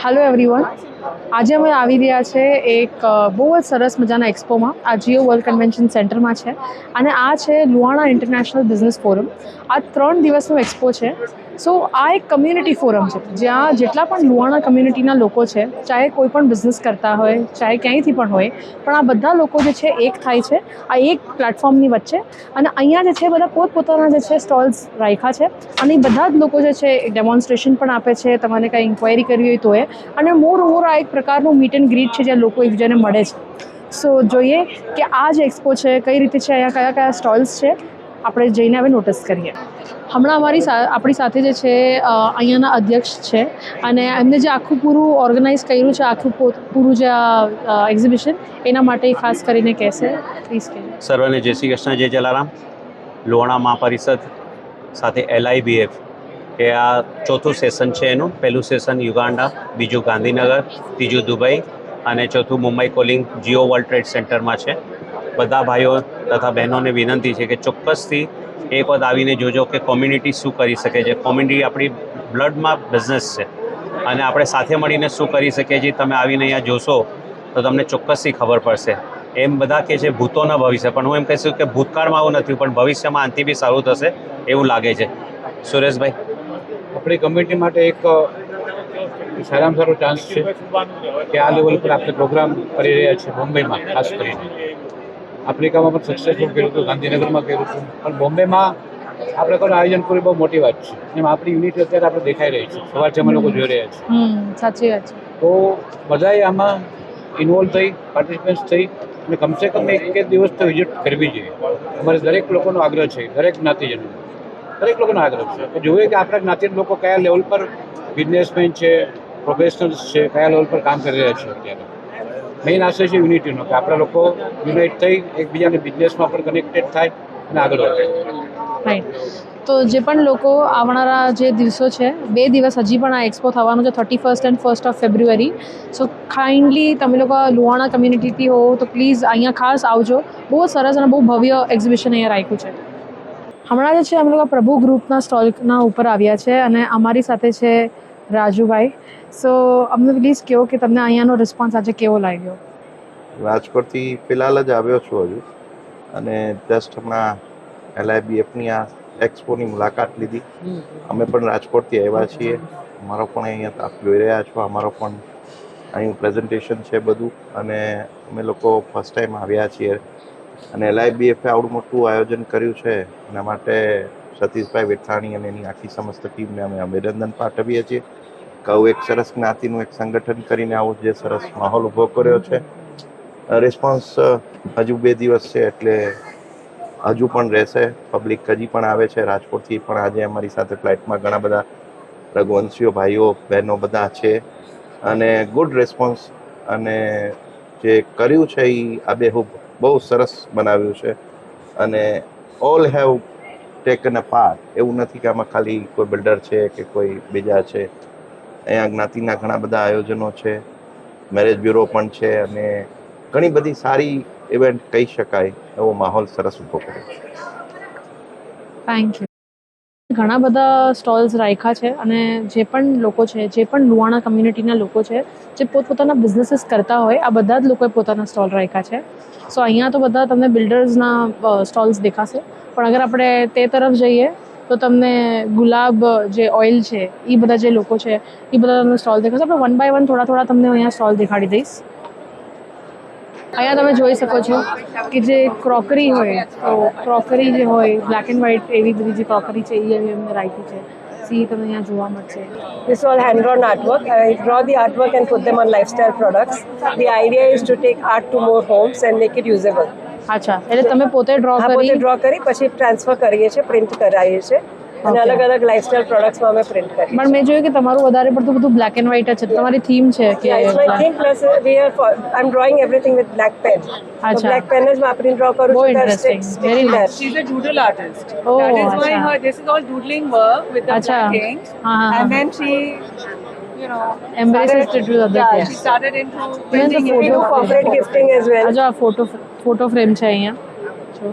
Hello everyone, આજે અમે આવી રહ્યા છે એક બહુ જ સરસ મજાના એક્સપોમાં. આ જીઓ વર્લ્ડ કન્વેન્શન સેન્ટરમાં છે અને આ છે લુહાણા ઇન્ટરનેશનલ બિઝનેસ ફોરમ. આ 3 દિવસનો એક્સપો છે. સો આ એક કમ્યુનિટી ફોરમ છે જ્યાં જેટલા પણ લુહાણા કમ્યુનિટીના લોકો છે, ચાહે કોઈ પણ બિઝનેસ કરતા હોય, ચાહે ક્યાંયથી પણ હોય, પણ આ બધા લોકો જે છે એક થાય છે આ એક પ્લેટફોર્મની વચ્ચે. અને અહીંયા જે છે બધા પોતપોતાના જે છે સ્ટોલ્સ રાખ્યા છે અને એ બધા જ લોકો જે છે ડેમોન્સ્ટ્રેશન પણ આપે છે. તમારે કંઈ ઇન્ક્વાયરી કરવી હોય તો અને મોર ઓવર આ એક પ્રકારનું મીટ એન્ડ ગ્રીટ છે જ્યાં લોકો એકબીજાને મળે છે. સો જોઈએ કે આ જે એક્સપો છે કઈ રીતે છે, અહીંયા કયા કયા સ્ટોલ્સ છે, આપણે જઈને હવે નોટિસ કરીએ. હમણાં આપણી સાથે જે છે અહીંયાના અધ્યક્ષ છે અને એમને જે આખું પૂરું ઓર્ગેનાઇઝ કર્યું છે, આખું પૂરું જે એક્ઝિબિશન, એના માટે ખાસ કરીને કહેશે. પ્લીઝ કહે. સર્વને જય શ્રી કૃષ્ણ, જય જલારામ. લુહાણા મહાપરિષદ સાથે LIBF કે આ ચોથું સેશન છે. એનું પહેલું સેશન યુગાન્ડા, બીજું ગાંધીનગર, ત્રીજું દુબઈ અને ચોથું Mumbai calling Jio world trade સેન્ટરમાં છે. બધા ભાઈઓ તથા બહેનોને વિનંતી છે કે ચોક્કસથી એક વખત આવીને જોજો કે કોમ્યુનિટી શું કરી શકે છે. કોમ્યુનિટી આપણી બ્લડમાં બિઝનેસ છે અને આપણે સાથે મળીને શું કરી શકીએ છીએ. તમે આવીને અહીંયા જોશો તો તમને ચોક્કસથી ખબર પડશે. એમ બધા કહે છે ભૂતોના ભવિષ્ય, પણ હું એમ કહીશું કે ભૂતકાળમાં આવું નથી, પણ ભવિષ્યમાં આનાથી બી સારું થશે એવું લાગે છે. સુરેશભાઈ, આપણી કમ્યુનિટી માટે એક સારામાં સારો ચાન્સ છે કે આ લેવલ પર આપણે પ્રોગ્રામ કરી રહ્યા છીએ. મુંબઈમાં ખાસ કરીને આફ્રિકામાં પણ સક્સેસફુલ કર્યું હતું, ગાંધીનગરમાં કર્યું હતું, પણ બોમ્બેમાં આ પ્રકારનું આયોજન કરવું બહુ મોટી વાત છે. એમ આપણી યુનિટી અત્યારે આપણે દેખાઈ રહી છે, સવારથી અમે લોકો જોઈ રહ્યા છીએ. સાચી વાત છે. તો બધાએ આમાં ઇન્વોલ્વ થઈ, પાર્ટિસિપેન્ટ્સ થઈ અને કમસે કમ એક દિવસ તો વિઝિટ કરવી જોઈએ. અમારે દરેક લોકોનો આગ્રહ છે, દરેક જ્ઞાતિજનો, દરેક લોકોનો આગ્રહ છે કે જોઈએ કે આપણા જ્ઞાતિના લોકો કયા લેવલ પર બિઝનેસમેન છે, પ્રોફેશનલ્સ છે, કયા લેવલ પર કામ કરી રહ્યા છે. અત્યારે મેઇન આશય છે યુનિટીનો, કે આપણા લોકો યુનાઇટ થઈ એકબીજાને બિઝનેસમાં પણ કનેક્ટેડ થાય અને આગળ વધે. રાઈટ. તો જે પણ લોકો આવનારા જે દિવસો છે, 2 દિવસ હજી પણ આ એક્સપો થવાનું છે, 31st and 1st of February. So kindly તમે લોકો લુહાણા કમ્યુનિટીથી હો તો પ્લીઝ અહીંયા ખાસ આવજો. બહુ સરસ અને બહુ ભવ્ય એક્ઝિબિશન અહીંયા રાખ્યું છે. હમણાં જે છે અમે લોકો પ્રભુ ગ્રુપના સ્ટોલના ઉપર આવ્યા છે અને અમારી સાથે છે રાજુભાઈ. સો અમને પ્લીઝ કહો કે તમને અહીંયાનો રિસ્પોન્સ આજે કેવો લાગ્યો. રાજકોટથી ફિલહાલ જ આવ્યો છું હજુ, અને જસ્ટ હમણાં LIBFની આ એક્સપોની મુલાકાત લીધી. અમે પણ રાજકોટથી આવ્યા છીએ. અમારો પણ અહીંયા આપ જોઈ રહ્યા છો, અમારો પણ અહીં પ્રેઝન્ટેશન છે બધું, અને અમે લોકો ફર્સ્ટ ટાઈમ આવ્યા છીએ. અને LIBFે આવડું મોટું આયોજન કર્યું છે એના માટે સતીશભાઈ વેઠાણી અને એની આખી સમસ્ત ટીમને અમે અભિનંદન પાઠવીએ છીએ. કહું એક સરસ જ્ઞાતિનું એક સંગઠન કરીને આવો જે સરસ માહોલ ઊભો કર્યો છે. રિસ્પોન્સ હજુ 2 દિવસ છે એટલે હજુ પણ રહેશે. પબ્લિક હજી પણ આવે છે રાજકોટથી, પણ આજે અમારી સાથે ફ્લાઇટમાં ઘણા બધા રઘુવંશીઓ ભાઈઓ બહેનો બધા છે અને ગુડ રિસ્પોન્સ. અને જે કર્યું છે એ આબેહૂબ બહુ સરસ બનાવ્યું છે અને all have taken a part. એવું નથી કે આમાં ખાલી કોઈ બિલ્ડર છે કે કોઈ બીજા છે. અહીંયા જ્ઞાતિના ઘણા બધા આયોજનો છે, મેરેજ બ્યુરો પણ છે અને ઘણી બધી સારી ઇવેન્ટ કહી શકાય એવો માહોલ સરસ ઊભો કર્યો છે. Thank you. ઘણા બધા સ્ટોલ્સ રાખ્યા છે અને જે પણ લોકો છે, જે પણ લુહાણા કમ્યુનિટીના લોકો છે, જે પોતપોતાના બિઝનેસીસ કરતા હોય, આ બધા જ લોકોએ પોતાના સ્ટોલ રાખ્યા છે. સો અહીંયા તો બધા તમને બિલ્ડર્સના સ્ટોલ્સ દેખાશે, પણ અગર આપણે તે તરફ જઈએ તો તમને ગુલાબ જે ઓઇલ છે એ બધા જે લોકો છે એ બધા તમને સ્ટોલ દેખાશે. આપણે 1 by 1 થોડા તમને અહીંયા સ્ટોલ દેખાડી દઈશ. અહીંયા તમે જોઈ શકો છો કે જે ક્રોકરી હોય, તો ક્રોકરી જે હોય બ્લેક એન્ડ વ્હાઇટ એવી બધી જે ક્રોકરી છે એ એમને રાખી છે. સી તમને અહીંયા જોવા મળશે. This all hand-drawn artwork. I draw the artwork and put them on lifestyle products. The idea is to take art to more homes and make it usable. અચ્છા, એટલે તમે પોતે ડ્રો પોતે કરી ડ્રો કરી પછી ટ્રાન્સફર કરીએ છીએ, પ્રિન્ટ કરાવીએ છીએ અને Okay. અલગ અલગ લાઇફસ્ટાઇલ પ્રોડક્ટ્સમાં અમે પ્રિન્ટ કરીએ પણ મેં જોયું કે તમારું વધારે પડતું બધું બ્લેક એન્ડ વ્હાઇટ જ છે. તમારી થીમ છે કે છીએ. It's my theme plus I'm drawing everything with black pen. So અચ્છા. black pen જ વાપરીને ડ્રો કરું બહુ છું. interesting. Very nice. She's a doodle artist. Oh, That is why acha. this is all doodling work with the Acha. black ink. हाँ, And हाँ. then she, Embraces to do other yeah, things. she started into Even the printing We do photo- corporate gifting as well. આ જો આ photo frame છે અહીંયા જો.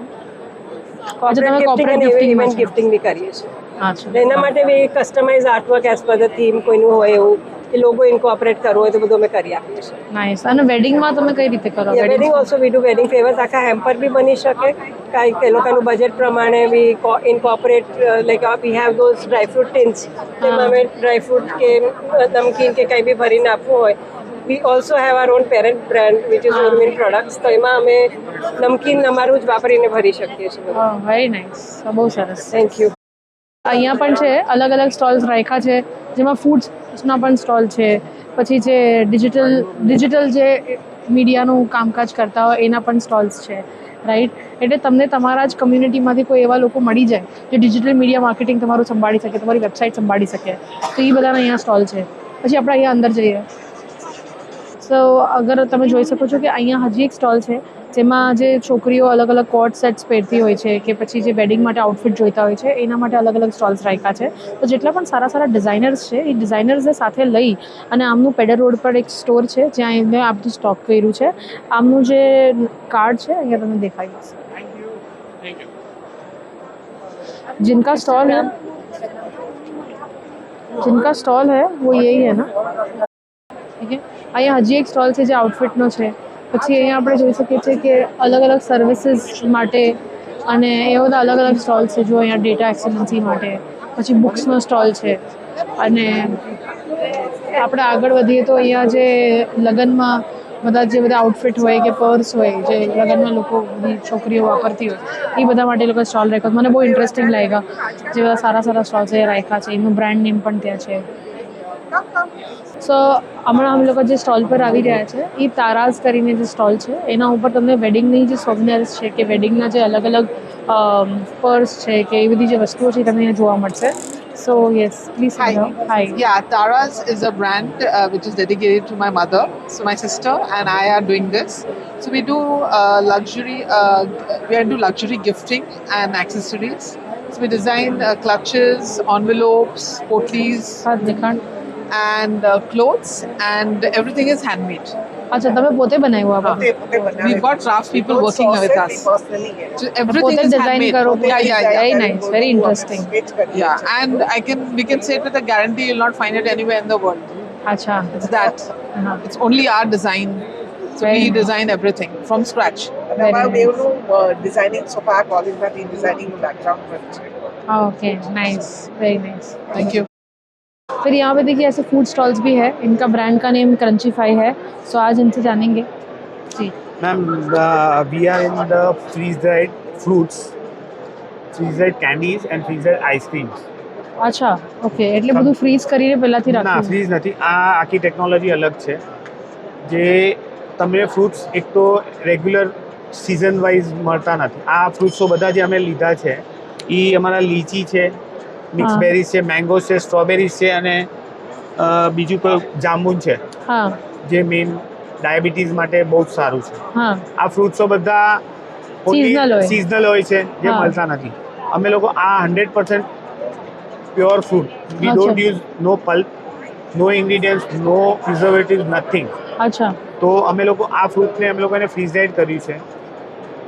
Corporate તમે gifting corporate and gifting માં event છો. gifting બી કરીએ છીએ. અચ્છા. એના માટે બી customize artwork as per the theme કોઈનું હોય એવું કે લોગો ઇન્કોપરેટ કરવો હોય તો બધું અમે કરી આપીએ છીએ. નાઇસ. અને વેડિંગમાં તમે કઈ રીતે કરો? Wedding also we do wedding ફેવર્સ. આખા હેમ્પર બી બની શકે, કાંઈક એ લોકોનું બજેટ પ્રમાણે we incorporate like we have those dry fruit tins, તેમાં અમે ડ્રાયફ્રૂટ કે નમકીન કે કંઈ બી ભરીને આપવું હોય. We also have our own parent brand which is Urmin products, તો એમાં અમે નમકીન અમારું જ વાપરીને ભરી શકીએ છીએ. Very nice. બહુ સરસ. Thank you. અહીંયા પણ છે, અલગ અલગ સ્ટોલ્સ રાખ્યા છે, જેમાં ફૂડ્સના પણ સ્ટોલ છે, પછી જે ડિજિટલ જે મીડિયાનું કામકાજ કરતા હોય એના પણ સ્ટોલ્સ છે, રાઈટ? એટલે તમને તમારા જ કમ્યુનિટીમાંથી કોઈ એવા લોકો મળી જાય જે ડિજિટલ મીડિયા માર્કેટિંગ તમારું સંભાળી શકે, તમારી વેબસાઇટ સંભાળી શકે, તો એ બધાના અહીંયા સ્ટોલ છે. પછી આપણે અહીંયા અંદર જઈએ. સો અગર તમે જોઈ શકો છો કે અહીંયા હજી એક સ્ટોલ છે જેમાં જે છોકરીઓ અલગ અલગ કોટ સેટ્સ પહેરતી હોય છે કે પછી જે વેડિંગ માટે આઉટફિટ જોઈતા હોય છે એના માટે અલગ અલગ સ્ટોલ્સ રાખ્યા છે. તો જેટલા પણ સારા સારા ડિઝાઇનર્સ છે એ ડિઝાઇનર્સને સાથે લઈ અને આમનું પેડર રોડ પર એક સ્ટોર છે જ્યાં એમને આ બધું સ્ટોક કર્યું છે. આમનું જે કાર્ડ છે અહીંયા તમને દેખાઈ જશે. जिनका स्टॉल है वो यही है ना. ठीक है. અહીંયા હજી એક સ્ટોલ છે જે આઉટફિટનો છે. પછી અહીંયા આપણે જોઈ શકીએ છીએ કે અલગ અલગ સર્વિસીસ માટે અને એવા બધા અલગ અલગ સ્ટોલ છે. જો અહીંયા ડેટા એક્સેલન્સી માટે, પછી બુક્સનો સ્ટોલ છે. અને આપણે આગળ વધીએ તો અહીંયા જે લગ્નમાં બધા આઉટફિટ હોય કે પર્સ હોય જે લગ્નમાં લોકો બધી છોકરીઓ વાપરતી હોય એ બધા માટે લોકો સ્ટોલ રાખ્યા. મને બહુ ઇન્ટરેસ્ટિંગ લાગ્યા જે બધા સારા સારા સ્ટોલ્સ એ રાખ્યા છે. એનું બ્રાન્ડ નેમ પણ ત્યાં છે. સો હમણાં અમે લોકો જે સ્ટોલ પર આવી રહ્યા છે એ તારાઝ કરીને જે સ્ટોલ છે એના ઉપર તમને વેડિંગની જે સોવેનિયર્સ છે કે વેડિંગના જે અલગ અલગ પર્સ છે કે એ બધી જે વસ્તુઓ છે તમને અહીંયા જોવા મળશે. So yes, please Hi. Hi. Yeah, Tara's is a brand which is dedicated to my mother. So my sister and I are doing this. So we do luxury. We are into luxury gifting and accessories. So we design clutches, envelopes, potlies, હાથ દેખાડ. and clothes, and everything is handmade. અચ્છા, તમે પોતે બનાવ્યું આ બધું? We've got craft people working with us. So everything પોતે is design handmade. કરો? Yeah. Very nice, very interesting. Yeah, and we can say it with a guarantee you'll not find it anywhere in the world. અચ્છા. It's that. હા. It's only our design. So Very we nice. design everything from scratch. Designing sofa, calling that in designing background furniture. Okay, nice, very nice. Thank you. फिर यहाँ पे देखिए ऐसे food stalls भी है. इनका ब्रांड का नेम क्रंचीफाई है. सो आज इनसे जानेंगे. जी Ma'am, we are in the freeze-dried fruits, freeze-dried candies and freeze-dried ice creams. અચ્છા, ઓકે. એટલે બધું ફ્રીઝ કરીને પહેલાથી ના, રાખ્યું? ફ્રીઝ નથી. આ આખી ટેકનોલોજી અલગ છે જે તમને ફ્રૂટ્સ એક તો રેગ્યુલર સિઝન વાઇઝ મળતા નથી. આ ફ્રૂટ્સો બધા જે અમે લીધા છે એ અમારા લીચી છે, મિક્સ હા. બેરીઝ છે, મેંગોઝ છે, સ્ટ્રોબેરીઝ છે અને બીજું કોઈ જાંબુન છે હા જે મેઇન ડાયાબિટીસ માટે બહુ જ સારું છે. હા. આ ફ્રૂટ્સો બધા Seasonal હોય. સિઝનલ હોય છે જે હા. મળતા નથી. અમે લોકો આ 100% પ્યોર ફ્રૂટ, વી અચ્છા. Don't use no pulp, no ingredients, no preservative, nothing. અચ્છા. તો અમે લોકો આ ફ્રૂટને અમે લોકોને ફ્રીઝ-ડ્રાઈડ કર્યું છે.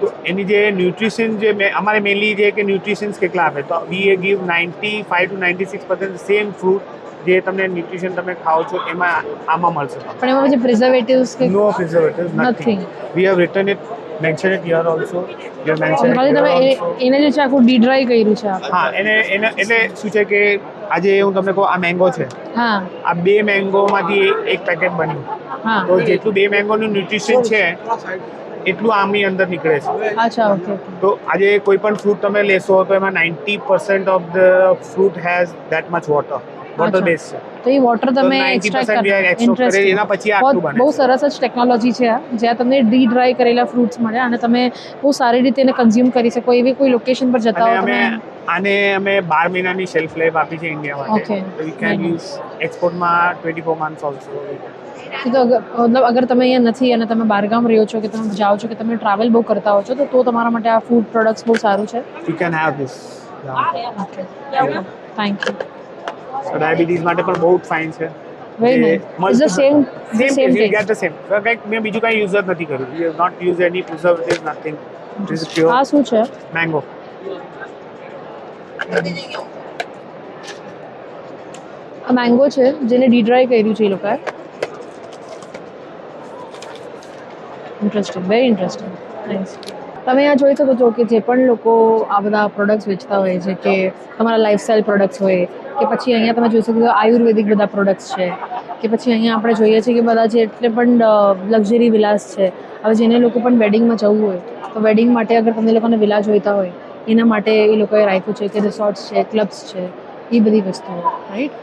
તો એની જે ન્યુટ્રિશન જે અમારે મેઇનલી જે કે ન્યુટ્રિશન્સ કેટલા આપે તો we give 95 to 96% same fruit જે તમને ન્યુટ્રિશન તમે ખાઓ છો એમાં આમાં મળશે. પણ એમાં પછી પ્રિઝર્વેટિવ્સ કે no preservatives, Nothing. Nothing. We have written it, mention it here also. We have mention ખાલી તમે એને જે છે આખું ડીડ્રાય કર્યું છે આ? હા, એને એટલે શું છે કે આજે હું તમને કહું આ મેંગો છે, હા આ 2 મેંગોમાંથી એક પેકેટ બન્યું. હા. તો જેટલું 2 મેંગોનું ન્યુટ્રિશન છે એટલું આમની અંદર નીકળે છે. અચ્છા, ઓકે ઓકે. તો આજે કોઈ પણ ફ્રૂટ તમે લેશો તો એમાં 90% of the fruit has that much water base છે. તો એ વોટર તમે 90% એક્સટ્રેક્ટ we are extract કરે, એના પછી આ આટલું બને બહુ છે. સરસ જ ટેકનોલોજી છે આ, જ્યાં તમને ડી ડ્રાય કરેલા ફ્રૂટ્સ મળે અને તમે બહુ સારી રીતે એને કન્ઝ્યુમ કરી શકો. એવી કોઈ લોકેશન પર જતા અને હો અમે તમે આને અમે 12 મહિનાની શેલ્ફ લાઈફ આપી છે ઇન્ડિયા માટે. Okay. તો વી કેન Very યુઝ એક્સપોર્ટમાં 24 મંથ્સ ઓલ્સો. તો મતલબ અગર તમે અહીંયા નથી અને તમે બહારગામ રહ્યો છો કે તમે જાઓ છો કે તમે ટ્રાવેલ બહુ કરતા હો છો તો તમારા માટે આ ફૂડ પ્રોડક્ટ્સ બહુ સારું છે. You can have this. Okay, thank you. Diabetes માટે પણ બહુ જ ફાઇન છે. Very nice. Is the same same same taste, get the same. કંઈક મેં બીજું કાંઈ યુઝ જ નથી કર્યું. We have not use any preservative, nothing. This is pure આ શું છે? મેંગો. મેંગો છે જેને ડી ડ્રાય કર્યું છે એ લોકોએ. Interesting, very interesting. નાઇસ. તમે અહીંયા જોઈ શકો છો કે જે પણ લોકો આ બધા પ્રોડક્ટ્સ વેચતા હોય છે, કે તમારા લાઇફસ્ટાઈલ પ્રોડક્ટ્સ હોય, કે પછી અહીંયા તમે જોઈ શકો છો આયુર્વેદિક બધા પ્રોડક્ટ્સ છે, કે પછી અહીંયા આપણે જોઈએ છીએ કે બધા જે એટલે પણ લક્ઝરી વિલાસ છે. હવે જેને લોકો પણ વેડિંગમાં જવું હોય તો વેડિંગ માટે અગર તમને લોકોને વિલા જોઈતા હોય એના માટે એ લોકોએ રાખ્યું છે કે રિસોર્ટ્સ છે, ક્લબ્સ છે, એ બધી વસ્તુઓ. રાઈટ.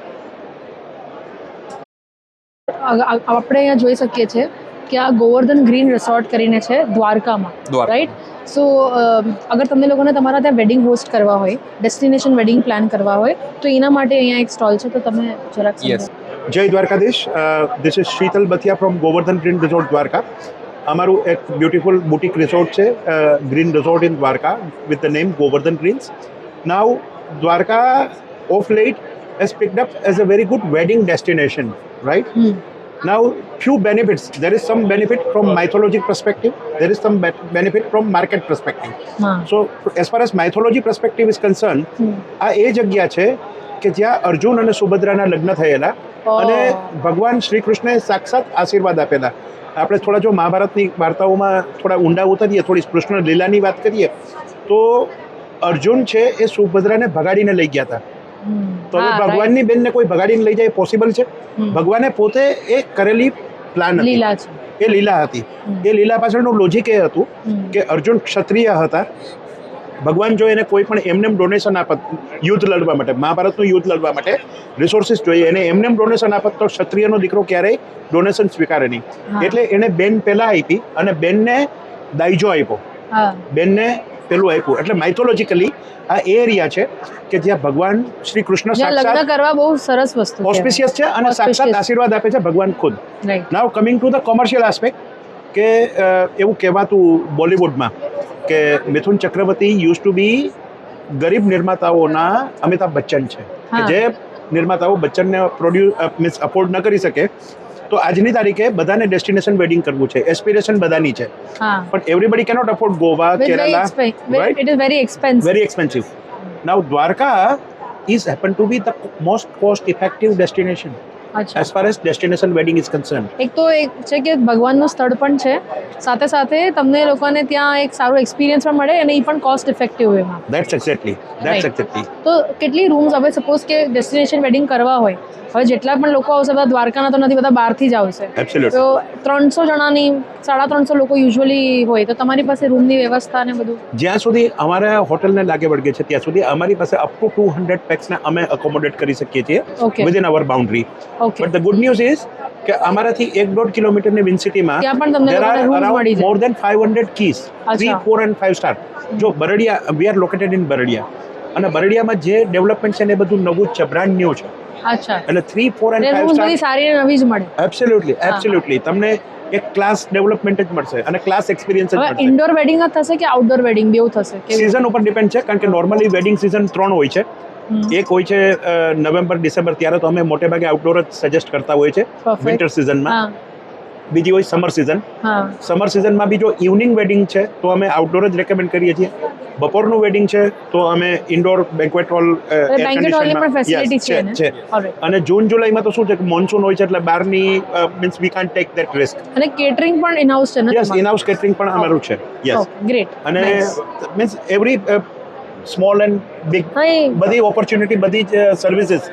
આપણે અહીંયા જોઈ શકીએ છીએ કે આ ગોવર્ધન ગ્રીન રિસોર્ટ કરીને છે દ્વારકામાં. રાઈટ. સો અગર તમને લોકોને તમારા ત્યાં વેડિંગ હોસ્ટ કરવા હોય, ડેસ્ટિનેશન વેડિંગ પ્લાન કરવા હોય તો એના માટે અહીંયા એક સ્ટોલ છે, તો તમે જરાક Yes. Jai Dwarkadhish. This is Sheetal Bathia from Govardhan Green Resort Dwarka. અમારું એક બ્યુટીફુલ બુટીક રિસોર્ટ છે, green resort in Dwarka with the name Govardhan Greens. Now Dwarka of late has picked up as a very good wedding destination, right? Now, few benefits. There is some benefit from mythology perspective. There is some benefit from market perspective. So, as far as mythology perspective is concerned, આ એ જગ્યા છે કે જ્યાં અર્જુન અને સુભદ્રાના લગ્ન થયેલા અને ભગવાન શ્રી કૃષ્ણે સાક્ષાત આશીર્વાદ આપેલા. આપણે થોડા જો મહાભારતની વાર્તાઓમાં થોડા ઊંડા ઉતરીએ, થોડી કૃષ્ણ લીલાની વાત કરીએ તો અર્જુન છે એ સુભદ્રાને ભગાડીને લઈ ગયા હતા. તો હવે ભગવાનની બેનને કોઈ ભગાડીને લઈ જાય પોસિબલ છે? ભગવાને પોતે એ કરેલી પ્લાન હતી, એ લીલા હતી. એ લીલા પાછળનું લોજિક એ હતું કે અર્જુન ક્ષત્રિય હતા. ભગવાન જો એને કોઈ પણ એમને ડોનેશન આપત યુદ્ધ લડવા માટે, મહાભારતનું યુદ્ધ લડવા માટે રિસોર્સિસ જોઈએ, એને એમને ડોનેશન આપત તો ક્ષત્રિયનો દીકરો ક્યારેય ડોનેશન સ્વીકારે નહીં. એટલે એને બેન પહેલા આપી અને બેનને દાઈજો આપ્યો, બેનને પેલું આપ્યું. એટલે માઇથોલોજીકલી આ એરિયા છે કે જ્યાં ભગવાન શ્રી કૃષ્ણ લગ્ન કરવા બહુ સરસ વસ્તુ ઓસ્પિશિયસ છે અને સાક્ષાત આશીર્વાદ આપે છે ભગવાન ખુદ. Now coming to the commercial aspect, કે એવું કહેવાતું બોલિવૂડમાં કે મિથુન ચક્રવર્તી યુઝ ટુ બી ગરીબ નિર્માતાઓના અમિતાભ બચ્ચન છે, કે જે નિર્માતાઓ બચ્ચનને મીન્સ અફોર્ડ ન કરી શકે. તો આજની તારીખે બધાને ડેસ્ટિનેશન વેડિંગ કરવું છે, એસ્પિરેશન બધાની છે, પણ everybody cannot afford Goa, Kerala, right? It is very expensive. Now Dwarka is happen to B the most cost effective destination as far as destination wedding is concerned. એક તો એક છે કે ભગવાનનું સ્થળ પણ છે, સાથે સાથે તમને લોકોને ત્યાં એક સારું એક્સપિરિયન્સ પણ મળે અને એ પણ કોસ્ટ ઇફેક્ટિવ વેમાં. That's exactly. તો કેટલી રૂમ્સ હવે સપોઝ કે ડેસ્ટિનેશન વેડિંગ કરવા હોય, હવે જેટલા પણ લોકો આવશે બધા દ્વારકાના તો નથી, બધા બહારથી જ આવશે. Absolutely. તો 300 જણાની 350 લોકો યુઝ્યુઅલી હોય, તો તમારી પાસે રૂમની વ્યવસ્થા ને બધું? જ્યાં સુધી અમારા હોટલને લાગે વળગે છે ત્યાં સુધી અમારી પાસે અપ ટુ 200 પેક્સને અમે અકોમોડેટ કરી શકીએ છીએ within our boundary. But the good news is કે અમારાથી 1.5 કિલોમીટરની વિનસિટીમાં there are around more than 500 keys, 3, 4 and 5 star. જો બરડિયા, we are located in બરડિયા, અને બરડિયામાં જે ડેવલપમેન્ટ છે ને એ બધું નવું જ છે, બ્રાન્ડ ન્યૂ છે. એટલે 3, 4 and 5 star સારી નવી જ મળે. એબ્સોલ્યુટલી તમને એક ક્લાસ ડેવલપમેન્ટ જ મળશે અને ક્લાસ એક્સપિરિયન્સ જ મળશે. ઇન્ડોર વેડિંગ જ થશે કે આઉટડોર વેડિંગ બેવ થશે? સીઝન ઉપર ડિપેન્ડ છે, કારણ કે નોર્મલી વેડિંગ સીઝન 3 હોય છે. એક હોય છે નવેમ્બર ડિસેમ્બર, ત્યારે તો અમે મોટે ભાગે આઉટડોર જ સજેસ્ટ કરતા હોય છે વિન્ટર સિઝનમાં. બીજી હોય સમર સિઝન. સમર સિઝનમાં બી જો ઇવનિંગ વેડિંગ છે તો અમે આઉટડોર જ રેકમેન્ડ કરીએ છીએ. બપોરનું વેડિંગ છે તો અમે ઇન્ડોર બેન્ક્વેટ હોલ છે. અને જૂન જુલાઈમાં તો શું છે કે મોન્સૂન હોય છે, એટલે બહારની means we can't take that risk. અને કેટરિંગ પણ ઇનહાઉસ છે ને? યસ, ઇનહાઉસ કેટરિંગ પણ અમારું છે. Yes, great. અને means every small and big બધી ઓપોર્ચ્યુનિટી, બધી જ services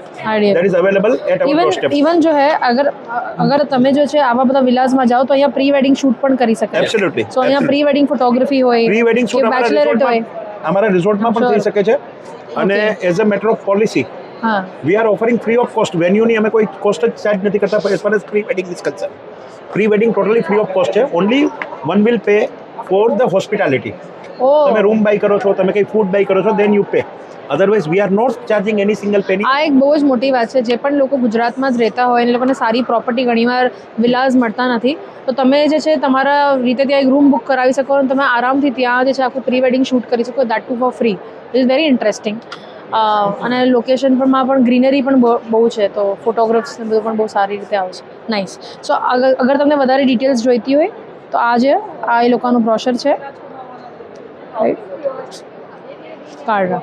that is available at our doorstep. Even જો હે અગર તમે જો છે આવા બધા વિલાસમાં જાઓ તો અહીંયા પ્રી વેડિંગ શૂટ પણ કરી શકે. એબ્સોલ્યુટલી. સો અહીંયા પ્રી વેડિંગ ફોટોગ્રાફી હોય, પ્રી વેડિંગ શૂટ અમારા રિસોર્ટમાં પણ થઈ શકે છે. અને as a matter of policy we are offering free of cost. વેન્યુની અમે કોઈ કોસ્ટ જ ચાર્જ નથી કરતા as far as pre wedding is concern. Pre wedding totally free of cost છે. Only one will pay for the hospitality. તમે room buy કરો છો, તમે કંઈ ફૂડ બાય કરો છો, then you pay. Otherwise we are not charging any single penny. આ એક બહુ જ મોટી વાત છે. જે પણ લોકો ગુજરાતમાં જ રહેતા હોય, એ લોકોને સારી પ્રોપર્ટી ઘણીવાર વિલાસ મળતા નથી, તો તમે જે છે તમારા રીતે ત્યાં એક રૂમ બુક કરાવી શકો અને તમે આરામથી ત્યાં જે છે આખું પ્રી વેડિંગ શૂટ કરી શકો, that too for free. It is very interesting. અને લોકેશન પરમાં પણ ગ્રીનરી પણ બહુ છે, તો ફોટોગ્રાફ્સ ને બધું પણ બહુ સારી રીતે આવશે. નાઇસ. સો અગર તમને વધારે ડિટેલ્સ જોઈતી હોય તો આ એ લોકોનું બ્રોશર છે, રાઈટ? કાર્ડ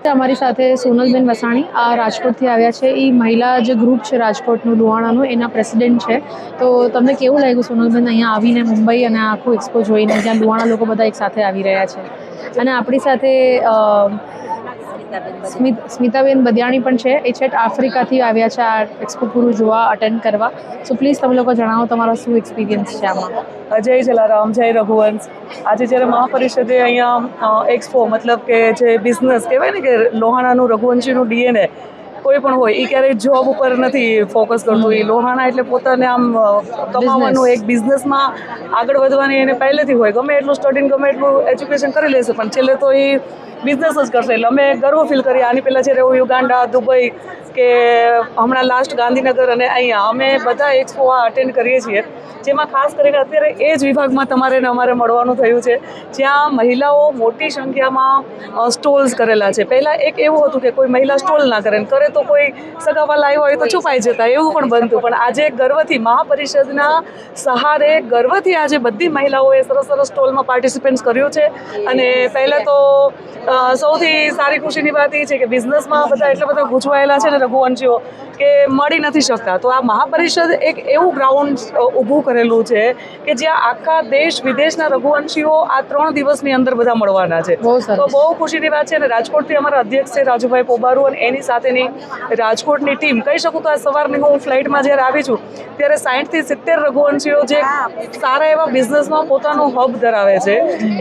વખતે અમારી સાથે સોનલબેન વસાણી આ રાજકોટથી આવ્યા છે. એ મહિલા જે ગ્રુપ છે રાજકોટનું લુહાણાનું એના પ્રેસિડેન્ટ છે. તો તમને કેવું લાગ્યું સોનલબેન અહીંયા આવીને મુંબઈ અને આખું એક્સપો જોઈને, જ્યાં લુહાણા લોકો બધા એક સાથે આવી રહ્યા છે? અને આપણી સાથે સ્મિતાબેન બદિયાણી પણ છે. એ છેટ આફ્રિકાથી આવ્યા છે આ એક્સપો પૂરું જોવા, અટેન્ડ કરવા. સો પ્લીઝ તમે લોકો જણાવો તમારો શું એક્સપિરિયન્સ છે આમાં. જય જલારામ, જય રઘુવંશ. આજે જ્યારે મહાપરિષદે અહીંયા એક્સપો મતલબ કે જે બિઝનેસ કહેવાય ને કે લોહાણાનું રઘુવંશીનું ડીએનએ કોઈ પણ હોય એ ક્યારેય જોબ ઉપર નથી ફોકસ કરતું. એ લોહાણા એટલે પોતાને આમ કમાવાનું, એક બિઝનેસમાં આગળ વધવાની એને પહેલેથી હોય. ગમે એટલું સ્ટડીને ગમે એટલું એજ્યુકેશન કરી લેશે પણ છેલ્લે તો એ બિઝનેસ જ કરશે. એટલે અમે ગર્વ ફીલ કરીએ. આની પહેલાં જ્યારે હું યુગાન્ડા, દુબઈ કે હમણાં લાસ્ટ ગાંધીનગર અને અહીંયા અમે બધા એક્સપો અટેન્ડ કરીએ છીએ, જેમાં ખાસ કરીને અત્યારે એ જ વિભાગમાં તમારે ને અમારે મળવાનું થયું છે જ્યાં મહિલાઓ મોટી સંખ્યામાં સ્ટોલ્સ કરેલા છે. પહેલાં એક એવું હતું કે કોઈ મહિલા સ્ટોલ ના કરે, કરે તો કોઈ સગાવાલા આવ્યો હોય તો છુપાઈ જતા, એવું પણ બનતું. પણ આજે ગર્વથી મહાપરિષદના સહારે ગર્વથી આજે બધી મહિલાઓએ સરસ સરસ સ્ટોલમાં પાર્ટિસિપેટ્સ કર્યું છે. અને પહેલાં તો સૌથી સારી ખુશીની વાત એ છે કે બિઝનેસમાં બધા એટલા બધા ગૂંચવાયેલા છે ને રઘુવંશીઓ કે મળી નથી શકતા. તો આ મહાપરિષદ એક એવું ગ્રાઉન્ડ ઊભું કરેલું છે કે જ્યાં આખા દેશ વિદેશના રઘુવંશીઓ આ 3 દિવસની અંદર બધા મળવાના છે. તો બહુ ખુશીની વાત છે. અને રાજકોટથી અમારા અધ્યક્ષ છે રાજુભાઈ પોબારુ અને એની સાથેની રાજકોટની ટીમ. કહી શકું તો આ સવારની હું ફ્લાઇટમાં જ્યારે આવી છું ત્યારે 60 થી 70 રઘુવંશીઓ જે સારા એવા બિઝનેસમાં પોતાનું હબ ધરાવે છે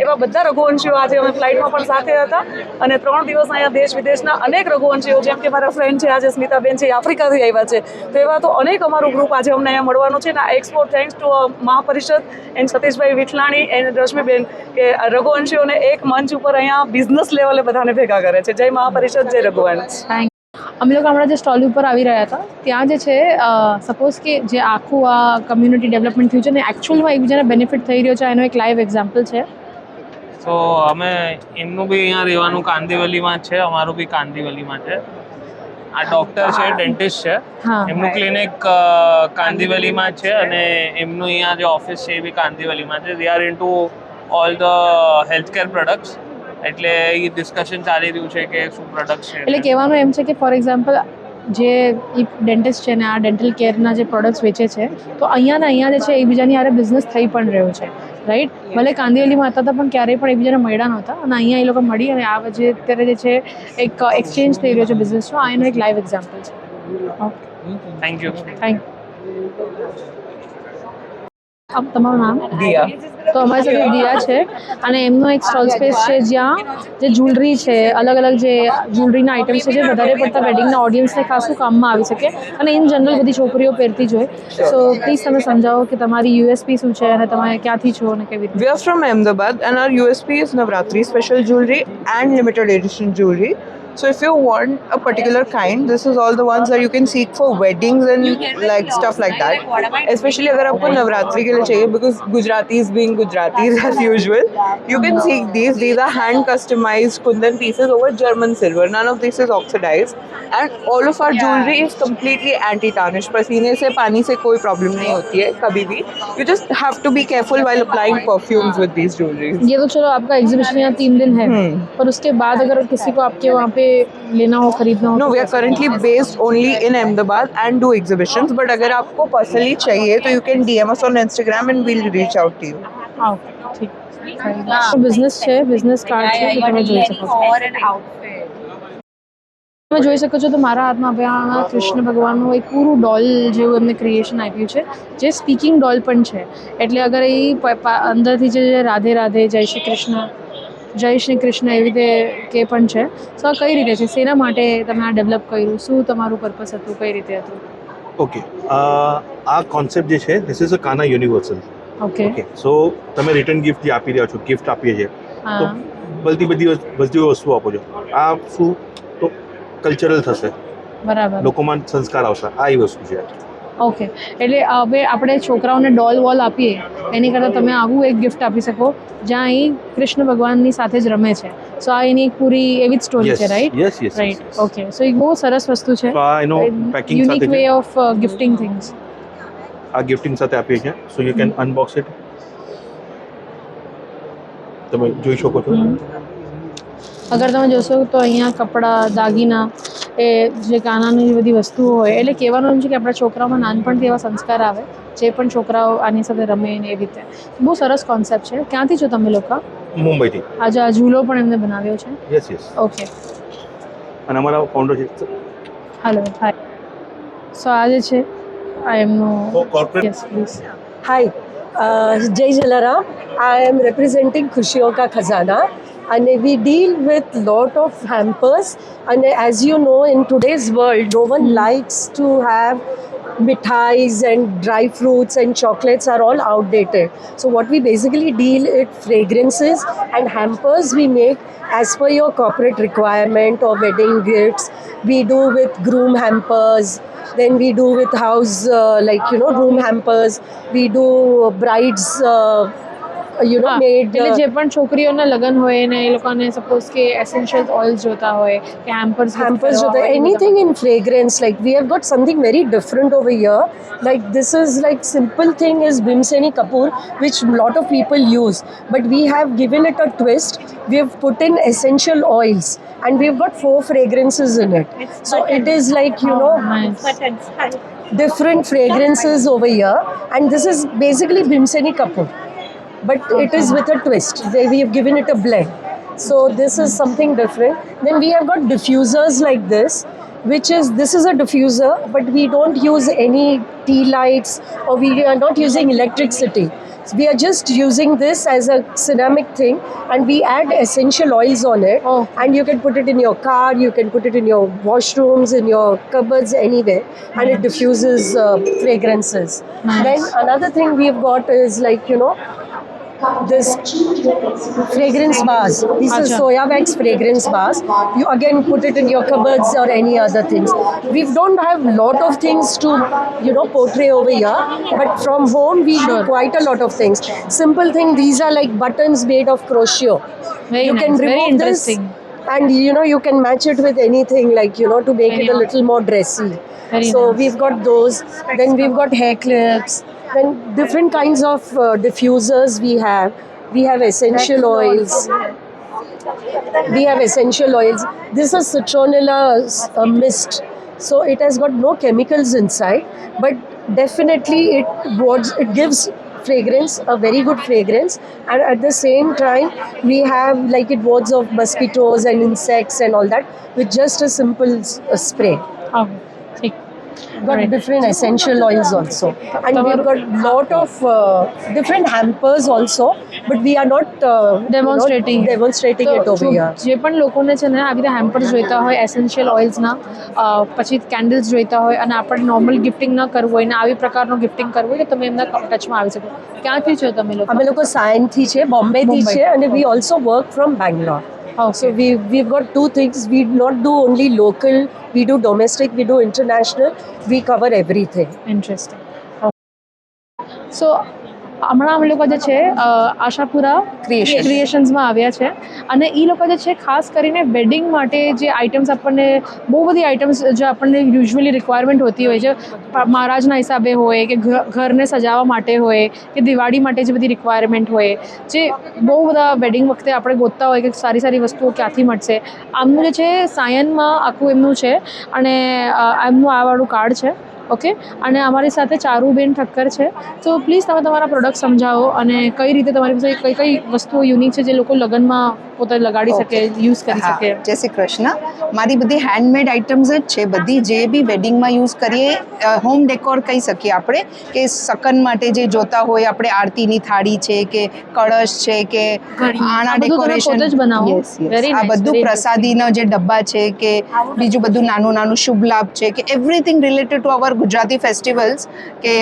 એવા બધા રઘુવંશીઓ આજે અમે ફ્લાઇટમાં પણ સાથે હતા. અને 3 દિવસ અહીંયા દેશ વિદેશના અનેક રઘુવંશીઓ, જેમ કે મારા ફ્રેન્ડ છે આજે સ્મિતાબેન છે, આફ્રિકાથી આવ્યા છે. તો એવા તો અનેક અમારું ગ્રુપ આજે અમને અહીંયા મળવાનું છે. અને આ expo thanks to મહાપરિષદ and Satishbhai Vithlani and Rashmiben કે રઘુવંશીઓને એક મંચ ઉપર અહીંયા બિઝનેસ લેવલે બધાને ભેગા કરે છે. જય મહાપરિષદ, જય રઘુવંશ. અમે લોકો હમણાં જે સ્ટોલ ઉપર આવી રહ્યા હતા ત્યાં જે છે સપોઝ કે જે આખું આ કમ્યુનિટી ડેવલપમેન્ટ થયું છે ને એકચ્યુઅલમાં એકબીજાને બેનિફિટ થઈ રહ્યો છે એનો એક લાઈવ એક્ઝામ્પલ છે. તો અમે એમનું બી અહીંયા રહેવાનું કાંદિવલીમાં છે, અમારું બી કાંદિવલીમાં છે. આ ડૉક્ટર છે, ડેન્ટિસ્ટ છે, એમનું ક્લિનિક કાંદિવલીમાં છે અને એમનું અહીંયા જે ઓફિસ છે એ બી કાંદિવલીમાં છે. They are into all the healthcare products. એટલે એ ડિસ્કશન ચાલી રહ્યું છે કે શું પ્રોડક્ટ છે. એટલે કહેવાનું એમ છે કે ફોર એક્ઝામ્પલ જે ડેન્ટિસ્ટ છે ને આ ડેન્ટલ કેરના જે પ્રોડક્ટ્સ વેચે છે તો અહીંયા ને અહીંયા જે છે એકબીજાની હારે બિઝનેસ થઈ પણ રહ્યો છે, રાઈટ? ભલે કાંદિવલીમાં હતા પણ ક્યારેય પણ એકબીજાને મળ્યા નહોતા અને અહીંયા એ લોકો મળી અને આ જે અત્યારે જે છે એક એક્સચેન્જ થઈ રહ્યો છે બિઝનેસનો. આ એનો એક લાઈવ એક્ઝામ્પલ છે. Okay, thank you. તમારું નામ? દિયા. તો અમારી સાથે દિયા છે અને એમનો એક સ્ટોલ સ્પેસ છે જ્યાં જે જ્વેલરી છે, અલગ અલગ જે જ્વેલરીના આઇટમ્સ છે જે વધારે પડતા વેડિંગના ઓડિયન્સને ખાસું કામમાં આવી શકે અને ઇન જનરલ બધી છોકરીઓ પહેરતી જ હોય. સો પ્લીઝ તમે સમજાવો કે તમારી યુએસપી શું છે અને તમે ક્યાંથી છો અને કેવી રીતે? We are from Ahmedabad and our USP is Navratri special jewelry and limited edition jewelry. So if you want a particular kind, this is all the ones that you can seek for weddings and like stuff like that. Especially अगर आपको नवरात्रि के लिए चाहिए, because Gujaratis being Gujaratis as usual, you can seek these. These are hand customized kundan pieces over German silver. None of this is oxidized, and all of our jewelry is completely anti-tarnish. पसीने से पानी से कोई problem नहीं होती है कभी भी. You just have to be careful while applying perfumes with these jewelry. ये तो चलो आपका एग्जीबिशन यहाँ 3 दिन है, पर उसके बाद अगर किसी को आपके वहाँ पे लेना हो, खरीदना हो? No, we are currently based only in Ahmedabad and do exhibitions. But अगर आपको personally चाहिए तो you can DM us on Instagram and we'll reach out to you. Okay, ઠીક. બિઝનેસ છે, બિઝનેસ કાર્ડ છે, તો તમે જોઈ શકો છો. તમે જોઈ શકો છો તો મારા હાથમાં આપણે કૃષ્ણ ભગવાનનું એક પૂરું ડોલ જેવું એમને ક્રિએશન આપ્યું છે જે સ્પીકિંગ ડોલ પણ છે. એટલે અગર એ અંદરથી જે રાધે રાધે, જય શ્રી કૃષ્ણ એવી રીતે કે પણ છે. સો આ કઈ રીતે છે, શેના માટે તમે આ ડેવલપ કર્યું, શું તમારું પર્પસ હતું, કઈ રીતે હતું? ઓકે, આ કોન્સેપ્ટ જે છે this is a kinda universal. Okay, so તમે રિટર્ન ગિફ્ટ જે આપી રહ્યા છો, ગિફ્ટ આપીએ છીએ તો બધી વસ્તુઓ આપો છો. આ શું તો કલ્ચરલ થશે, બરાબર, લોકોમાં સંસ્કાર આવશે. આ એ વસ્તુ છે. ઓકે, એટલે હવે આપણે છોકરાઓને ડોલ વોલ આપીએ એની કરતાં તમે આવું એક ગિફ્ટ આપી શકો જ્યાં એ કૃષ્ણ ભગવાનની સાથે જ રમે છે. સો આ એની એક પૂરી એવી જ સ્ટોરી છે, રાઈટ? રાઈટ. ઓકે, સો એક બહુ સરસ વસ્તુ છે, unique way of gifting things. આ ગિફ્ટિંગ સાથે આપીએ છીએ. So you can Unbox it. તમે જોઈ શકો છો. અગર તમે જોશો તો અહીંયા કપડાં દાગીના એ જે કાનાની બધી વસ્તુઓ હોય એટલે કહેવાનું એમ છે કે આપણા છોકરાઓમાં નાનપણથી એવા સંસ્કાર આવે જે પણ છોકરાઓ આની સાથે રમે ને એવી રીતે બહુ સરસ કોન્સેપ્ટ છે. ક્યાંથી છો તમે લોકો? મુંબઈથી. આજે આ ઝૂલો પણ એમને બનાવ્યો છે. Yes yes. ઓકે. અને અમારા ફાઉન્ડર છે. Hello hi. સો આજે છે આ એમનું corporate. Yes please. Hi, Jai Jalaram. I am representing Khushiyon Ka Khazana and we deal with lot of hampers and as you know in today's world no one likes to have mithais and dry fruits and chocolates are all outdated. So what we basically deal with fragrances and hampers we make as per your corporate requirement or wedding gifts. We do with groom hampers. Then we do with house, room hampers. We do brides, made. એટલે જે પણ છોકરીઓના લગ્ન હોય ને એ લોકોને suppose કે essential oils જોતા હોય કે hampers Jota, anything in fragrance. Like we have got something very different over here. Like this is like simple thing is Bhimseni Kapoor, which lot of people use. But we have given it a twist. We have put in essential oils. And we've got 4 fragrances in it. So it is like, different fragrances over here. And this is basically Bhimseni Kapoor. But it is with a twist. We have given it a blend. So this is something different. Then we have got diffusers like this is a diffuser, but we don't use any tea lights or we are not using electricity. We are just using this as a ceramic thing and we add essential oils on it and you can put it in your car, you can put it in your washrooms, in your cupboards, anywhere and it diffuses fragrances. Then another thing we've got is this fragrance bars. These are soya wax fragrance bars. You again put it in your cupboards or any other things. We don't have lot of things to portray over here, but from home we do quite a lot of things. Simple thing, these are like buttons made of crochet. You can remove this and you can match it with anything to make it a little more dressy. We've got those. Then we've got hair clips. Then different kinds of diffusers we have. We have essential oils. This is citronella mist. So it has got no chemicals inside, but definitely it gives fragrance, a very good fragrance, and at the same time we have it wards of mosquitoes and insects and all that with just a simple spray. Got different essential oils also, and we've got lot of different hampers also, but we are not demonstrating it over here. જે પણ લોકોને છે ને આવી રીતે hampers જોઈતા હોય essential ઓઇલ્સના પછી કેન્ડલ્સ જોઈતા હોય અને આપણે નોર્મલ ગિફ્ટિંગ ન કરવું હોય ને આવી પ્રકારનું ગિફ્ટિંગ કરવું હોય તો તમે એમના ટચમાં આવી શકો. ક્યાંથી છો તમે લોકો? અમે લોકો સાયનથી છે, બોમ્બેથી છે અને we also work from Bangalore. So we've got 2 things. We not do only local, we do domestic, we do international. We cover everything. Interesting. So હમણાં અમે લોકો જે છે આશાપુરા ક્રિએશન્સમાં આવ્યા છે અને એ લોકો જે છે ખાસ કરીને વેડિંગ માટે જે આઇટમ્સ આપણને બહુ બધી આઇટમ્સ જે આપણને યુઝ્યુઅલી રિક્વાયરમેન્ટ હોતી હોય છે મહારાજના હિસાબે હોય કે ઘરને સજાવવા માટે હોય કે દિવાળી માટે જે બધી રિક્વાયરમેન્ટ હોય જે બહુ બધા વેડિંગ વખતે આપણે ગોતતા હોય કે સારી સારી વસ્તુઓ ક્યાંથી મળશે. આમનું જે છે સાયનમાં આખું એમનું છે અને એમનું આ વાળું કાર્ડ છે. ઓકે અને અમારી સાથે ચારુબેન ઠક્કર છે. તો પ્લીઝ તમે તમારા પ્રોડક્ટ સમજાવો અને કઈ રીતે તમારી પાસે કઈ કઈ વસ્તુઓ યુનિક છે જે લોકો લગ્નમાં પોતે લગાડી શકે, યુઝ કરી શકે. જય શ્રી કૃષ્ણ. મારી બધી હેન્ડમેડ આઇટમ્સ જ છે. બધી જે બી વેડિંગમાં યુઝ કરીએ હોમ ડેકોર કહી શકીએ આપણે કે સકન માટે જે જોતા હોય આપણે આરતીની થાળી છે કે કળશ છે કે આણા ડેકોરેશન આ બધું પ્રસાદીના જે ડબ્બા છે કે બીજું બધું નાનું નાનું શુભ લાભ છે કે everything related to our Gujarati festivals કે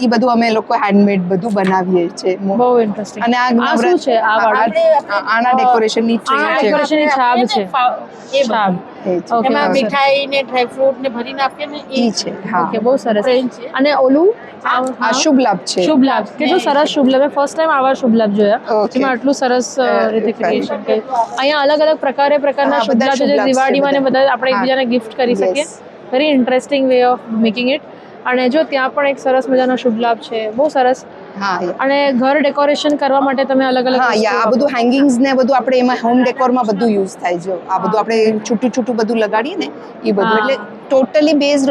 એ બધું અમે લોકો હેન્ડમેડ બધું બનાવીએ છીએ. બહુ ઇન્ટરેસ્ટિંગ. અને આ શું છે આ આના ડેકોરેશનની છાબ છે. છાબ એમાં મીઠાઈ ને ડ્રાય ફ્રૂટ ને ભરીને આપીએ ને ઈ છે. હા ઓકે બહુ સરસ. અને ઓલું આ શુભ લાભ છે. શુભ લાભ કેટલું સરસ શુભ લાભ. મેં ફર્સ્ટ ટાઈમ આવા શુભ લાભ જોયા જેમાં આટલું સરસ રીતે ક્રિએશન કે અહીંયા અલગ અલગ પ્રકારના શુભ લાભ છે જે દિવાળીમાં ને બધા આપણે એકબીજાને ગિફ્ટ કરી શકીએ. Very interesting way of making it. અને જો ત્યાં પણ એક સરસ મજાનો શુભ લાભ છે, બહુ સરસ. હા અને ઘર ડેકોરેશન કરવા માટે તમે અલગ અલગ હા યા આ બધું હેંગિંગ્સ ને બધું આપણે એમાં હોમ ડેકોરમાં બધું યુઝ થાય છે. આ બધું આપણે છૂટું છૂટું બધું લગાડીએ ને એ બધું એટલે ટોટલી બેઝડ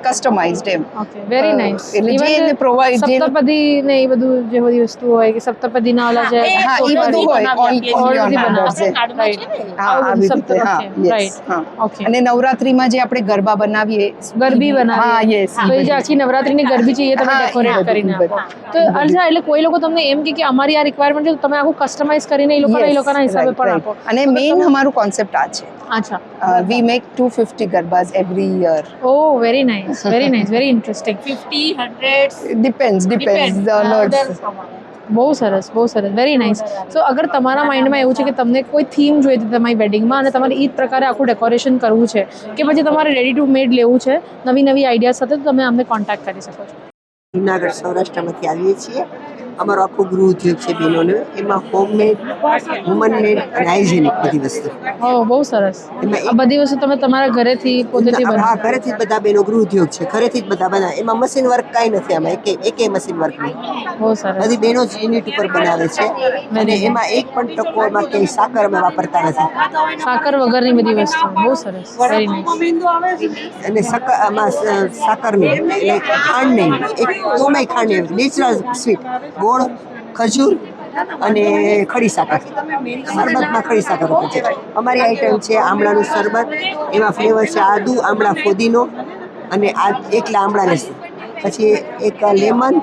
કસ્ટમાઇઝડ એમ. Okay, very nice. એટલે જે એને પ્રોવાઇડ જે સપ્તપદી ને એ બધું જે બધી વસ્તુ હોય કે સપ્તપદીના ઓલા જે હા એ બધું હોય ઓલ બનાવશે. હા આવી રીતે હા યસ હા. ઓકે. અને નવરાત્રીમાં જે આપણે ગરબા બનાવીએ ગરબી બનાવીએ. હા યસ. તો એ જે આખી નવરાત્રીની ગરબી છે એ તમે ડેકોરેટ કરીને આપો. તો અચ્છા, એટલે કોઈ લોકો તમને એમ કે અમારી આ રિક્વાયરમેન્ટ છે, તમે આખું કસ્ટમાઇઝ કરીને એ લોકોના હિસાબે પણ આપો. અને મેઇન અમારું કોન્સેપ્ટ આ છે. અચ્છા. We make 250 garbas every year. Oh, very nice, very interesting. 50, 100. Depends the notes. બહુ સરસ, વેરી નાઇસ. સો અગર તમારા માઇન્ડમાં એવું છે કે તમને કોઈ થીમ જોઈતી તમારી વેડિંગમાં અને તમારે એ જ પ્રકારે આખું ડેકોરેશન કરવું છે કે પછી તમારે રેડી ટુ મેડ લેવું છે નવી આઈડિયા સાથે, તો તમે અમને કોન્ટેક્ટ કરી શકો છો. જુનાગઢ સૌરાષ્ટ્રમાંથી આવીએ છીએ. અમારો આખો ગૃહ ઉદ્યોગ છે બહેનોનો, એમાં હોમમેડ, વુમન મેડ અને હાઇજેનિક બધી વસ્તુ. ઓહ, બહુ સરસ. આ બધી વસ્તુ તમે તમારા ઘરેથી પોતેથી હા, બનાવો? ઘરેથી જ બધા બહેનો ગૃહ ઉદ્યોગ છે, ઘરેથી જ બધા બનાવે. એમાં મશીન વર્ક કાંઈ નથી, આમાં એકે મશીન વર્ક નહીં. બહુ સરસ. બધી બહેનો જ યુનિટ ઉપર બનાવે છે અને એમાં એક પણ ટકો એમાં ક્યાંય સાકર અમે વાપરતા નથી. સાકર વગરની બધી વસ્તુ. બહુ સરસ, વેરી નાઇસ. અને આમાં સાકર નહીં, એટલે ખાંડ નહીં, એક તોમાંય ખાંડ નહીં, નેચરલ સ્વીટ, ગોળ, ખજૂર અને ખડી સાકર. શરબતમાં ખડી સાકર હોય છે. અમારી આઈટમ છે આમળાનું શરબત, એમાં ફ્લેવર છે આદુ, આમળા, ફોદીનો અને આ એકલા આમળા રહેશે, પછી એક લેમન,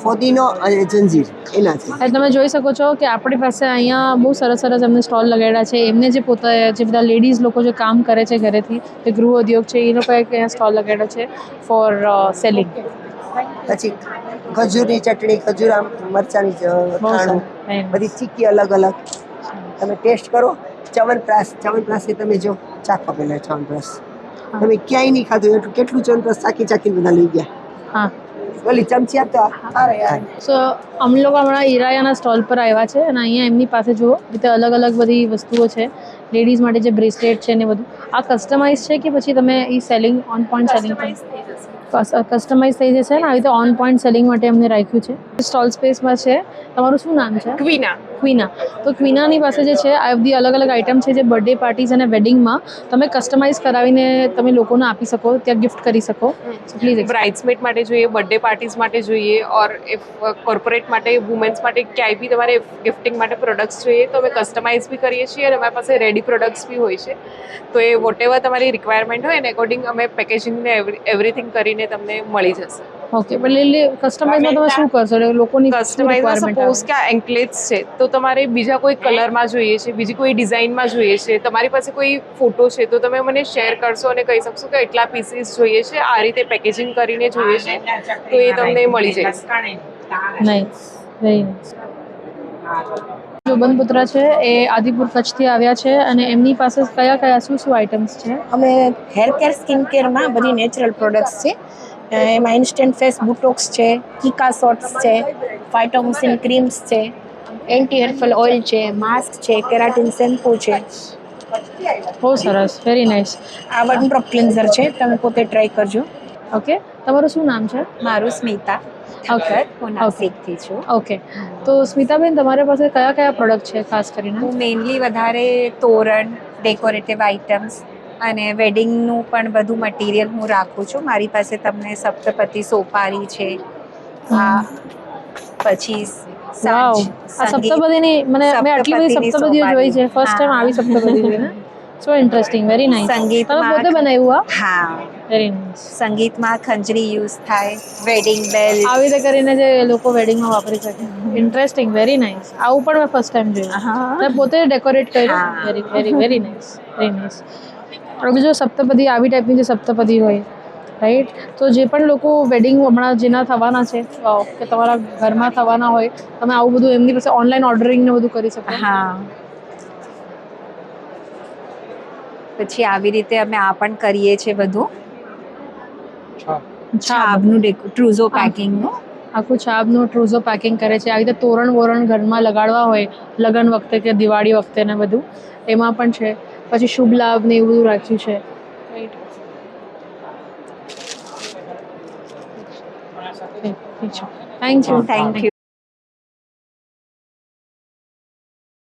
ફોદીનો અને જંજીર એનાથી. તમે જોઈ શકો છો કે આપણી પાસે અહીંયા બહુ સરસ એમને સ્ટોલ લગાડ્યા છે. એમને જે બધા લેડીઝ લોકો જે કામ કરે છે ઘરેથી, જે ગૃહ ઉદ્યોગ છે, એ લોકોએ અહીંયા સ્ટોલ લગાડ્યો છે ફોર સેલિંગ. પછી ખજૂરની ચટણી, ખજૂર આમ મરચાની અથાણું, બધી ચીકી અલગ અલગ તમે ટેસ્ટ કરો. ચ્યવનપ્રાશ તમે જો ચાખો પહેલા. ચ્યવનપ્રાશ તમે ક્યાંય નહીં ખાધું એટલું, કેટલું ચ્યવનપ્રાશ ચાખીને બધા લઈ ગયા. હા, ઓલી ચમચી આપતો. સો અમે લોકો હમણાં ઈરાયાના સ્ટોલ પર આવ્યા છે અને અહીંયા એમની પાસે જુઓ રીતે અલગ બધી વસ્તુઓ છે લેડીઝ માટે, જે બ્રેસલેટ છે ને બધું. આ કસ્ટમાઇઝ છે કે પછી તમે એ selling on point selling customize થઈ જશે ને આવી રીતે ઓન પોઈન્ટ સેલિંગ માટે અમને રાખ્યું છે. સ્ટોલ સ્પેસમાં છે. તમારું શું નામ છે? ક્વીના. તો ક્વીનાની પાસે જે છે આ બધી અલગ આઇટમ છે જે બર્થડે પાર્ટીઝ અને વેડિંગમાં તમે કસ્ટમાઇઝ કરાવીને તમે લોકોને આપી શકો, ત્યાં ગિફ્ટ કરી શકો. So please. બ્રાઇડ્સમેડ માટે જોઈએ, બર્થડે પાર્ટીઝ માટે જોઈએ, ઓર ઇફ કોર્પોરેટ માટે, વુમેન્સ માટે ક્યાંય બી તમારે ગિફ્ટિંગ માટે પ્રોડક્ટ્સ જોઈએ તો અમે કસ્ટમાઇઝ બી કરીએ છીએ અને અમારી પાસે રેડી પ્રોડક્ટ્સ બી હોય છે. તો એ વોટ એવર તમારી રિક્વાયરમેન્ટ હોય એને અકોર્ડિંગ અમે પેકેજિંગને એવરીથિંગ કરીને તમને મળી જશે. ઓકે, પણ કસ્ટમાઇઝમાં તમે શું કરશો? લોકોની કસ્ટમાઇઝમાં સપોઝ કે આ એન્કલેટ્સ છે તો તમારે બીજા કોઈ કલરમાં જોઈએ છે, બીજી કોઈ ડિઝાઇનમાં જોઈએ છે, તમારી પાસે કોઈ ફોટો છે તો તમે મને શેર કરશો અને કહી શકશો કે એટલા પીસીસ જોઈએ છે, આ રીતે પેકેજિંગ કરીને જોઈએ છે, તો એ તમને મળી જશે. Nice, very nice. જો બંધપુત્રા છે એ આદિપુર કચ્છથી આવ્યા છે અને એમની પાસે કયા શું આઇટમ્સ છે? અમે હેર કેર, સ્કિન કેરમાં બધી નેચરલ પ્રોડક્ટ્સ છે. એમાં ઇન્સ્ટન્ટ ફેસ બુટોક્સ છે, કિકા શોટ્સ છે, ફાઇટોમુસિન ક્રીમ્સ છે, એન્ટી હેરફોલ ઓઇલ છે, માસ્ક છે, કેરાટીન શેમ્પૂ છે. બહુ સરસ, વેરી નાઇસ. આ વન ડ્રોપ ક્લિન્ઝર છે, તમે પોતે ટ્રાય કરજો. ઓકે, તમારું શું નામ છે? મારું સ્મિતા. ઓકે, હું નાસિકથી છું. ઓકે, તો સ્મિતાબેન તમારી પાસે કયા પ્રોડક્ટ છે ખાસ કરીને? હું મેઇનલી વધારે તોરણ, ડેકોરેટિવ આઇટમ્સ અને વેડિંગનું પણ બધું મટીરિયલ હું રાખું છું. મારી પાસે તમને સપ્તપતિ સોપારી છે, પછી સપ્તપદીની મેં આટલી બધી સપ્તપદીઓ જોઈ છે, ફર્સ્ટ ટાઈમ આવી સપ્તપદી જોઈને. સો ઇન્ટરેસ્ટિંગ, વેરી નાઇસ. તમે પોતે બનાવ્યું? હા, વેરી નાઇસ. સંગીતમાં ખંજરી યુઝ થાય, વેડિંગ બેલ આવી રીતે કરીને જે લોકો વેડિંગમાં વાપરી શકે. Interesting, very nice. આવું પણ મેં ફર્સ્ટ ટાઈમ જોયું. મેં પોતે ડેકોરેટ કર્યું. Very nice. હવે જો સપ્તપદી આવી ટાઈપની જે સપ્તપદી હોય, રાઈટ, તો જે પણ લોકો વેડિંગ હમણાં જેના થવાના છે કે તમારા ઘરમાં થવાના હોય, તમે આવું બધું એમની પાસે ઓનલાઈન ઓર્ડરિંગ ને બધું કરી શકો. હા, પછી આવી રીતે અમે આ પણ કરીએ છીએ બધું છાબનું ટ્રુઝો પેકિંગનું. આખું છાબનું ટ્રુઝો પેકિંગ કરે છે. આવી રીતે તોરણ ઘરમાં લગાડવા હોય લગ્ન વખતે કે દિવાળી વખતે ને બધું, એમાં પણ છે. પછી શુભ લાભ ને એવું બધું રાખ્યું છે, રાઈટ. ઠીક છે થેન્ક યુ. થેન્ક